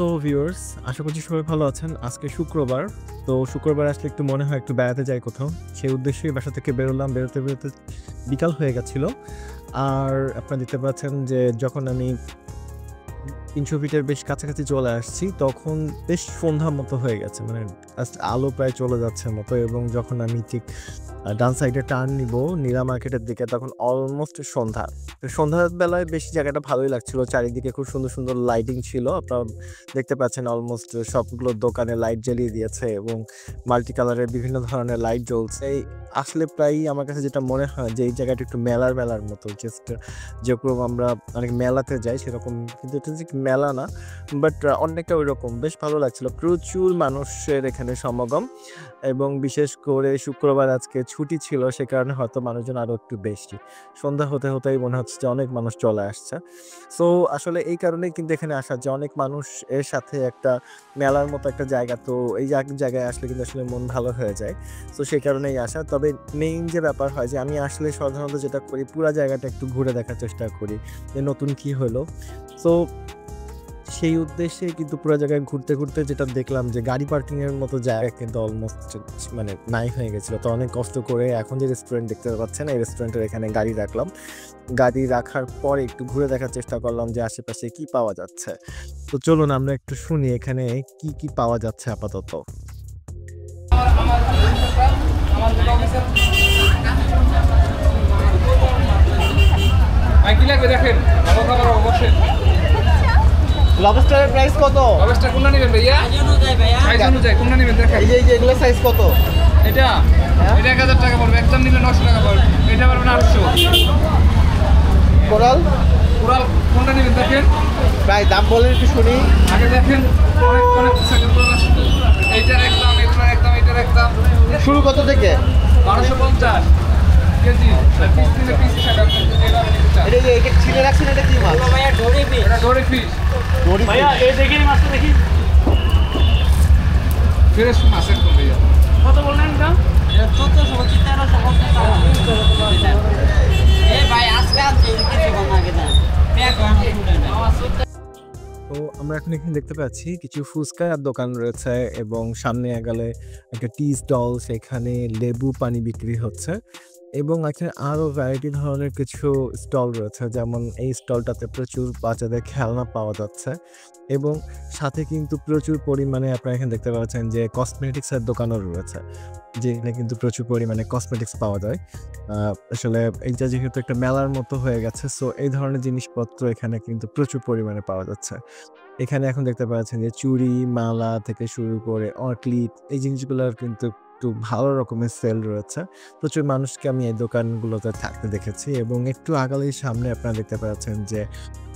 So viewers, আশা করছি সবাই ভালো আছেন। আজকে শুক্রবার। তো শুক্রবার আসলে একটু মনে হয় একটু বেড়াতে যাই কোথাও। সেই উদ্দেশ্যেই বাসা থেকে বেরোলাম। বেরোতে বিকাল হয়ে গেছিল। আর আপনারা দেখতে পাচ্ছেন যে যখন আমি ৩০০ ফিটের বেশ কাছাকাছি চলে আসছি, তখন বেশ সন্ধ্যা মতো হয়ে গেছে। মানে জাস্ট আলো প্রায় চলে যাচ্ছে মতো, এবং যখন আমি ঠিক ডান সাইডে টার্ন নিব নীলা মার্কেটের দিকে, তখন অলমোস্ট সন্ধ্যা। তো সন্ধ্যার বেলায় বেশ জায়গাটা ভালোই লাগছিল। চারিদিকে খুব সুন্দর, সুন্দর লাইটিং ছিল। আপনারা দেখতে পাচ্ছেন অলমোস্ট সবগুলো দোকানে লাইট জ্বালিয়ে দিয়েছে এবং মাল্টি কালারের বিভিন্ন ধরনের লাইট জ্বলছে। এই আসলে প্রায়ই আমার কাছে যেটা মনে হয় যে এই জায়গাটা একটু মেলার মতো। জাস্ট যেরকম আমরা অনেক মেলাতে যাই সেরকম, কিন্তু এটা যে মেলা না, বাট অনেকটা ওইরকম। বেশ ভালো লাগছিল। প্রচুর মানুষের এখানে সমাগম, এবং বিশেষ করে শুক্রবার আজকে ছুটি ছিল, সে কারণে হয়তো মানুষজন আরও একটু বেশি। সন্ধ্যা হতেই মনে হচ্ছে যে অনেক মানুষ চলে আসছে। সো আসলে এই কারণেই কিন্তু এখানে আসা, যে অনেক মানুষ এর সাথে একটা মেলার মতো একটা জায়গা। তো এই জায়গায় আসলে কিন্তু আসলে মন ভালো হয়ে যায়। সো সেই কারণেই আসা। তবে মেইন যে ব্যাপার হয় যে আমি আসলে সাধারণত যেটা করি, পুরা জায়গাটা একটু ঘুরে দেখার চেষ্টা করি যে নতুন কি হলো। সো সেই উদ্দেশ্যে কিন্তু পুরো জায়গায় ঘুরতে যেটা দেখলাম যে গাড়ি পার্কিং এর মতো জায়গা কিন্তু অলমোস্ট মানে নাই হয়ে গেছিল। তো অনেক কষ্ট করে এখন যে রেস্টুরেন্ট দেখতে পাচ্ছেন, এই রেস্টুরেন্টের এখানে গাড়ি রাখলাম। গাড়ি রাখার পরে একটু ঘুরে দেখার চেষ্টা করলাম যে আশেপাশে কি পাওয়া যাচ্ছে। তো চলুন আমরা একটু শুনি এখানে কি পাওয়া যাচ্ছে আপাতত। কি লাগবে দেখেন, ভালো খাবার অবশ্যই। লবস্টারের প্রাইস কত? লবস্টার কোনটা নেবেন ভাইয়া? সাইজ অনুযায়ী কোনটা নেবেন দেখেন। এই যে এগুলো সাইজ কত? এটা 1000 টাকা পড়বে, একদম নিলে 900 টাকা পড়বে। এটা পারবেন 800। কোরাল কোনটা নেবেন দেখেন। প্রায় দাম বলেন একটু শুনি। আগে দেখেন, অনেক সেকেন্ড কোরাল আছে। এইটার একদম, এটার একদম। শুরু কত থেকে? 1250 কেজি। আর পিস নিলে পিস টাকা। এটা যে এটা ছিলে রাখছেন, এটা কি মাছ? ভাইয়া ডোরি পিস। এটা ডোরি ফিশ। ভাইয়া এই দেখি মাছটা দেখি ফ্রেশ মাছ একদম ভাইয়া। কত বললেন এটা? 1400 এই ভাই আজকে কিছু কম আগে দেন। তো আমরা এখন এখানে দেখতে পাচ্ছি কিছু ফুচকার দোকান রয়েছে, এবং সামনে গেলে একটা টি স্টল, সেখানে লেবু পানি বিক্রি হচ্ছে, এবং এখানে আরও ভ্যারাইটি ধরনের কিছু স্টল রয়েছে। যেমন এই স্টলটাতে প্রচুর বাচ্চাদের খেলনা পাওয়া যাচ্ছে, এবং সাথে কিন্তু প্রচুর পরিমাণে আপনারা এখানে দেখতে পাচ্ছেন যে কসমেটিক্সের দোকানও রয়েছে, যেখানে কিন্তু প্রচুর পরিমাণে কসমেটিক্স পাওয়া যায়। আসলে এইটা যেহেতু একটা মেলার মতো হয়ে গেছে, সো এই ধরনের জিনিসপত্র এখানে কিন্তু প্রচুর পরিমাণে পাওয়া যাচ্ছে। এখানে এখন দেখতে পাচ্ছেন যে চুড়ি, মালা থেকে শুরু করে অর্কিড, এই জিনিসগুলোর কিন্তু একটু ভালো রকমের সেল রয়েছে। প্রচুর মানুষকে আমি এই দোকানগুলোতে থাকতে দেখেছি, এবং একটু আগালেই সামনে আপনারা দেখতে পাচ্ছেন যে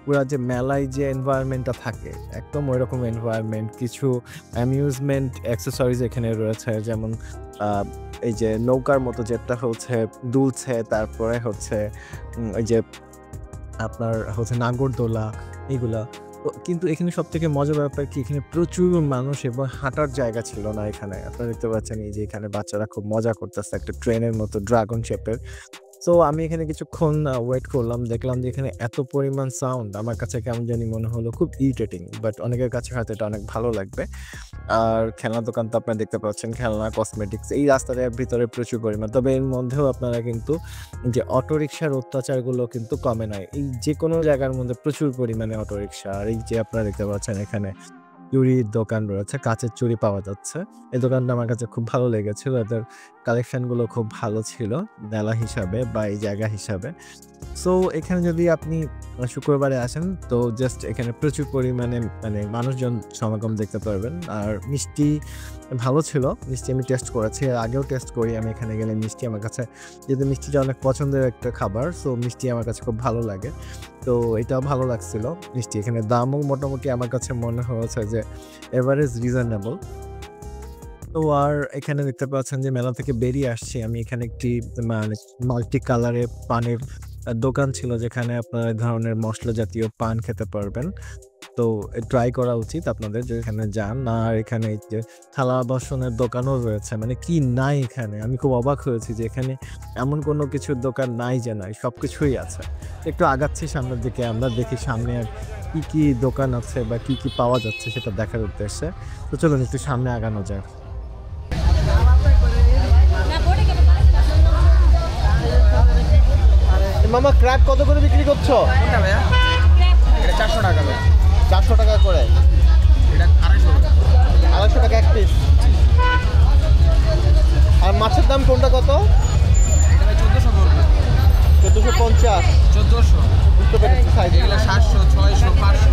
পুরা যে মেলায় যে এনভায়রনমেন্টটা থাকে, একদম ওই রকম এনভায়রনমেন্ট। কিছু অ্যামিউজমেন্ট অ্যাক্সেসরিজ এখানে রয়েছে, যেমন এই যে নৌকার মতো যেটা হচ্ছে দুলছে, তারপরে হচ্ছে ওই যে আপনার হচ্ছে নাগরদোলা, এগুলা। তো কিন্তু এখানে সবথেকে মজার ব্যাপার কি, এখানে প্রচুর মানুষ এবং হাঁটার জায়গা ছিল না এখানে। আপনারা দেখতে পাচ্ছেন এই যে এখানে বাচ্চারা খুব মজা করতেছে একটা ট্রেনের মতো ড্রাগন শেপের। সো আমি এখানে কিছুক্ষণ ওয়েট করলাম, দেখলাম যে এখানে এত পরিমাণ সাউন্ড আমার কাছে কেমন জানি মনে হলো, খুব ইরিটেটিং, বাট অনেকের কাছে হয়তো এটা অনেক ভালো লাগবে। আর খেলনার দোকান তো আপনারা দেখতে পাচ্ছেন, খেলনা, কসমেটিক্স এই রাস্তাটার ভিতরে প্রচুর পরিমাণ। তবে এর মধ্যেও আপনারা কিন্তু যে অটোরিকশার অত্যাচারগুলো কিন্তু কমে নাই। এই যে কোনো জায়গার মধ্যে প্রচুর পরিমাণে অটোরিকশা। আর এই যে আপনারা দেখতে পাচ্ছেন এখানে চুড়ির দোকান রয়েছে, কাঁচের চুড়ি পাওয়া যাচ্ছে। এই দোকানটা আমার কাছে খুব ভালো লেগেছিল, এদের কালেকশনগুলো খুব ভালো ছিল মেলা হিসাবে বা এই জায়গা হিসাবে। সো এখানে যদি আপনি শুক্রবারে আসেন, তো জাস্ট এখানে প্রচুর পরিমাণে মানে মানুষজন সমাগম দেখতে পারবেন। আর মিষ্টি ভালো ছিল, মিষ্টি আমি টেস্ট করেছি, এর আগেও টেস্ট করি আমি এখানে গেলে মিষ্টি। আমার কাছে যেহেতু মিষ্টিটা অনেক পছন্দের একটা খাবার, সো মিষ্টি আমার কাছে খুব ভালো লাগে। তো এটাও ভালো লাগছিল মিষ্টি। এখানে দামও মোটামুটি আমার কাছে মনে হয়েছে যে এভারেজ রিজনেবল। তো আর এখানে দেখতে পাচ্ছেন যে মেলা থেকে বেরিয়ে আসছি আমি, এখানে একটি মানে মাল্টি কালারে পানের দোকান ছিল, যেখানে আপনারা এই ধরনের মশলা জাতীয় পান খেতে পারবেন। তো ট্রাই করা উচিত আপনাদের যদি এখানে যান। আর এখানে এই যে থালা বাসনের দোকানও রয়েছে, মানে কি নাই এখানে, আমি খুব অবাক হয়েছি যে এখানে এমন কোনো কিছুর দোকান নাই যে নাই, সব কিছুই আছে। একটু আগাচ্ছি সামনের দিকে, আমরা দেখি সামনে আর কি কি দোকান আছে বা কি কি পাওয়া যাচ্ছে সেটা দেখার উদ্দেশ্যে। তো চলুন একটু সামনে আগানো যায়। মামা ক্র্যাব কত করে বিক্রি করছো? কোনটা ভাইয়া? এটা 400 টাকা ভাইয়া। 400 টাকা করে। এটা 250 টাকা। 250 টাকা এক পিস। আর মাছের দাম কোনটা কত? এটা ভাই 1400 পড়বে। 1450। 1400। বুঝতে পেরেছি সাইজ। এগুলা 700, 600, 500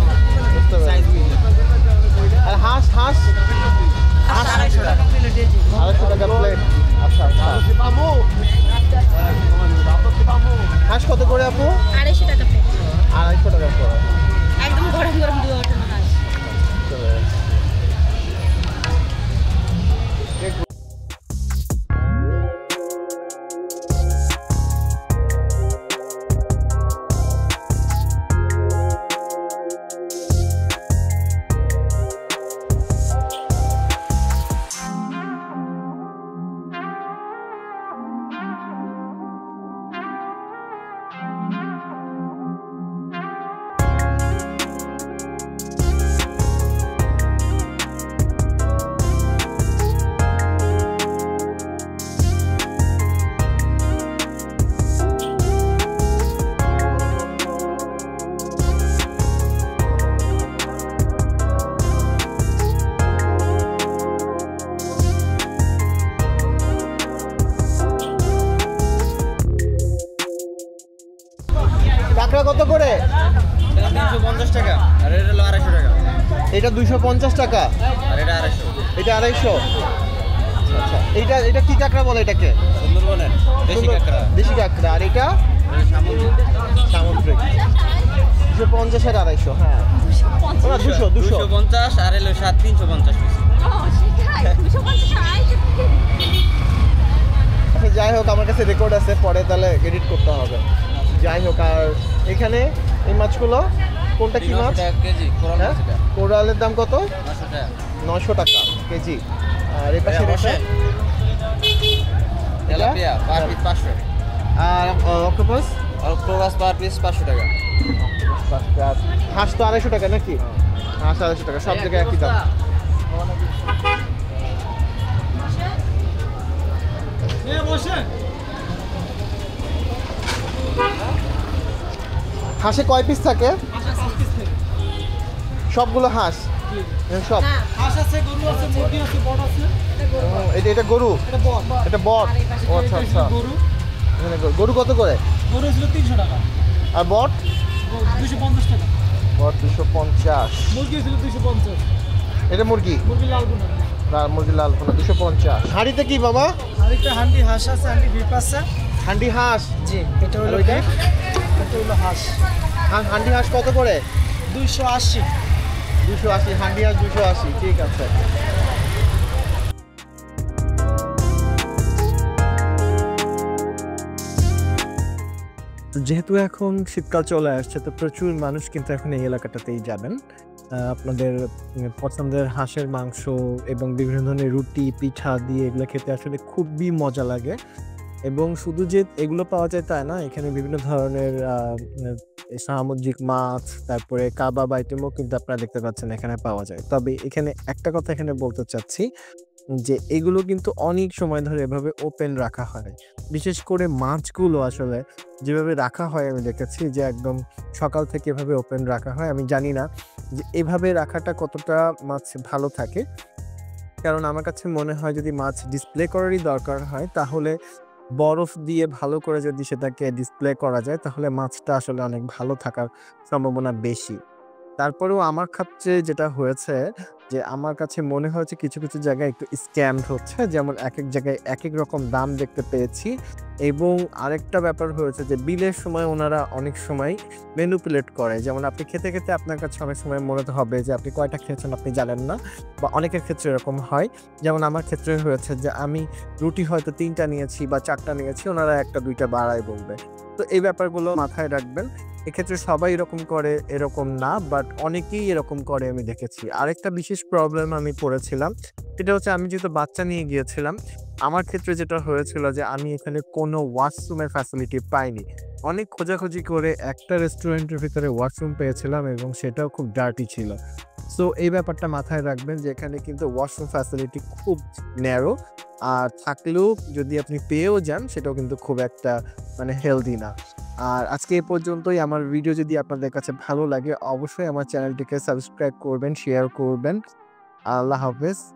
বুঝতে সাইজ পেরেছি। মিলে। আর হাঁস হাঁস 250 টাকা। 250 টাকা প্লেট। আচ্ছা আচ্ছা। হাঁস কত করে আপু? 250 টাকা প্লেট। 250 টাকা করে। একদম গরম গরম দিয়ে ওঠে হাঁস। চলে যাচ্ছে। কাঁকড়া কত করে? এটা 350 টাকা। আর এটা হলো 250 টাকা। এটা 250 টাকা। আর এটা 250। এটা 250। আচ্ছা এটা এটা কি কাঁকড়া বলে এটাকে? সুন্দরবনের দেশি কাঁকড়া। দেশি কাঁকড়া। আর এটা সামুদ্রিক। সামুদ্রিক। 250 আর 250। হ্যাঁ না 200 250 আর হলো 350 পিস। আচ্ছা যাই হোক আমার কাছে রেকর্ড আছে, পরে তাহলে এডিট করতে হবে। যাই হোক আর এখানে এই মাছগুলো কোনটা কি মাছ? 300 টাকা কেজি। কোরাল হ্যাঁ? মাছ এটা। কোরালের দাম কত? 900 টাকা। 900 টাকা কেজি। আর এই পাশে বসে। Tilapia per piece 500। আর অক্টোপাস? অক্টোপাস পার পিস 500 টাকা। হাঁস তো 250 টাকা নাকি? হাঁস 250 টাকা, সব জায়গায় একই দাম। হাঁসে কয় পিস থাকে? সবগুলো হাঁস? সব? ও, এটা এটা গরু? এটা বট? ও আচ্ছা আচ্ছা। এখানে গরু কত করে? গরু ছিল 300 টাকা, আর বট? 250 টাকা। বট 250। মুরগি ছিল 250। এটা মুরগি? মুরগি লাল গুনা। মুরগি লাল পোনা 250। হাঁড়িতে কি বাবা? আর একটা হান্ডি হাঁস আছে, হান্ডি ভিপ আছে। হাঁড়ি হাঁস? জি, এটা হলো ওইটা? ভিপ, এটা হলো হাঁস। হাঁড়ি হাঁস কত করে? 280। 280। হাঁড়ি হাঁস 280। ঠিক আছে। যেহেতু এখন শীতকাল চলে আসছে, তো প্রচুর মানুষ কিন্তু এখন এই এলাকাটাতেই যাবেন। আপনাদের পছন্দের হাঁসের মাংস এবং বিভিন্ন ধরনের রুটি পিঠা দিয়ে এগুলো খেতে আসলে খুবই মজা লাগে। এবং শুধু যে এগুলো পাওয়া যায় তা না, এখানে বিভিন্ন ধরনের সামুদ্রিক মাছ, তারপরে কাবাব আইটেমও কিন্তু আপনারা দেখতে পাচ্ছেন এখানে পাওয়া যায়। তবে এখানে একটা কথা এখানে বলতে চাচ্ছি যে এগুলো কিন্তু অনেক সময় ধরে এভাবে ওপেন রাখা হয়। বিশেষ করে মাছগুলো আসলে যেভাবে রাখা হয় আমি দেখেছি যে একদম সকাল থেকে এভাবে ওপেন রাখা হয়। আমি জানি না যে এভাবে রাখাটা কতটা মাছ ভালো থাকে, কারণ আমার কাছে মনে হয় যদি মাছ ডিসপ্লে করারই দরকার হয় তাহলে বরফ দিয়ে ভালো করে যদি সেটাকে ডিসপ্লে করা যায় তাহলে মাছটা আসলে অনেক ভালো থাকার সম্ভাবনা বেশি। তারপরেও আমার ক্ষেত্রে যেটা হয়েছে যে আমার কাছে মনে হয়েছে কিছু কিছু জায়গায় একটু স্ক্যাম হচ্ছে, যেমন এক এক জায়গায় এক এক রকম দাম দেখতে পেয়েছি। এবং আরেকটা ব্যাপার হয়েছে যে বিলের সময় ওনারা অনেক সময় ম্যানিপুলেট করে, যেমন আপনি খেতে খেতে আপনার কাছে অনেক সময় মনে হবে যে আপনি কয়টা খেয়েছেন আপনি জানেন না, বা অনেকের ক্ষেত্রে এরকম হয়। যেমন আমার ক্ষেত্রে হয়েছে যে আমি রুটি হয়তো 3টা নিয়েছি বা 4টা নিয়েছি, ওনারা 1টা 2টা বাড়ায় বলবে। তো এই ব্যাপারগুলো মাথায় রাখবেন। এক্ষেত্রে সবাই এরকম করে এরকম না, বাট অনেকেই এরকম করে আমি দেখেছি। আরেকটা বিশেষ প্রবলেম আমি পড়েছিলাম, সেটা হচ্ছে আমি যেহেতু বাচ্চা নিয়ে গিয়েছিলাম, আমার ক্ষেত্রে যেটা হয়েছিল যে আমি এখানে কোনো ওয়াশরুমের ফ্যাসিলিটি পাইনি। অনেক খোঁজাখুঁজি করে একটা রেস্টুরেন্টের ভিতরে ওয়াশরুম পেয়েছিলাম এবং সেটাও খুব ডার্টি ছিল। সো এই ব্যাপারটা মাথায় রাখবেন যে এখানে কিন্তু ওয়াশরুম ফ্যাসিলিটি খুব ন্যারো, আর থাকলেও যদি আপনি পেয়েও যান সেটাও কিন্তু খুব একটা মানে হেলদি না। আর আজকে এই পর্যন্তই। আমার ভিডিও যদি আপনাদের কাছে ভালো লাগে অবশ্যই আমার চ্যানেলটিকে সাবস্ক্রাইব করবেন, শেয়ার করবেন। আল্লাহ হাফেজ।